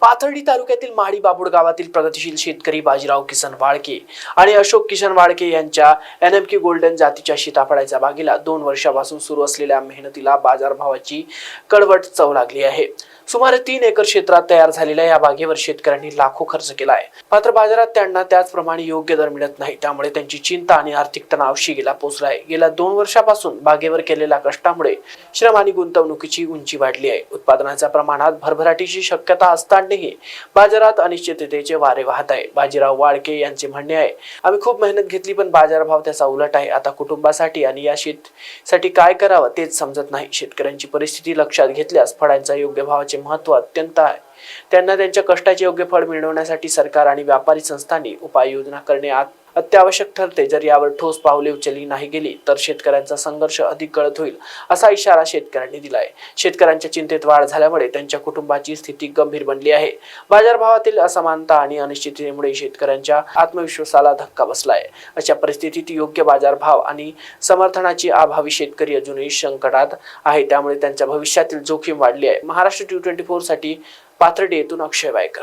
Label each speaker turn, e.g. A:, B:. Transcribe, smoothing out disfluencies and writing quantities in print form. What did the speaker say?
A: पाथर्डी तालुक्यातील माडी बाबुड गावातील प्रगतिशील शेतकरी बाजीराव किसन वाळके आणि अशोक किसन वाळके यांच्या NMK गोल्डन जातीच्या सीताफळाच्या बागेला 2 वर्षांपासून सुरू असलेल्या मेहनतीला बाजारभावाची कडवट चव लागली आहे। सुमारे 3 एकर क्षेत्रात तयार झालेल्या या बागेवर शेतकऱ्यांनी लाखो खर्च केला आहे, मात्र बाजारात त्यांना त्याचप्रमाणे योग्य दर मिळत नाही। त्यामुळे त्यांची चिंता आणि आर्थिक तणाव शिगेला पोहोचला आहे। गेल्या 2 वर्षांपासून बागेवर केलेल्या कष्टामुळे श्रम आणि गुंतवणुकीची उंची वाढली आहे। उत्पादनाच्या प्रमाणात भरभराटीची शक्यता असतानाही बाजारात अनिश्चिततेचे वारे वाहत आहे। बाजीराव वाळके यांचे म्हणणे आहे, आम्ही खूप मेहनत घेतली पण बाजारभाव त्याचा उलट आहे। आता कुटुंबासाठी आणि या शेतीसाठी काय करावं तेच समजत नाही। शेतकऱ्यांची परिस्थिती लक्षात घेतल्यास फळांच्या योग्य भावाचे महत्त्व अत्यंत आहे। त्यांना त्यांच्या कष्टाचे योग्य फळ मिळवण्यासाठी सरकार आणि व्यापारी संस्थांनी उपाययोजना करणे अत्यावश्यक ठरते। जर यावर ठोस पावले उचलली नाही गेली तर शेतकऱ्यांचा संघर्ष अधिक गळत होईल, असा इशारा शेतकऱ्यांनी दिलाय। शेतकऱ्यांच्या चिंतेत वाढ झाल्यामुळे त्यांच्या कुटुंबाची स्थिती गंभीर बनली आहे। बाजारभावातील असमानता आणि अनिश्चिततेमुळे शेतकऱ्यांच्या आत्मविश्वासाला धक्का बसलाय। अशा परिस्थितीत योग्य बाजारभाव आणि समर्थनाची अभावी शेतकरी अजूनही संकटात आहे, त्यामुळे त्यांच्या भविष्यातील जोखीम वाढली आहे। महाराष्ट्र T24 साठी पाथर्डी येथून अक्षय वायकर।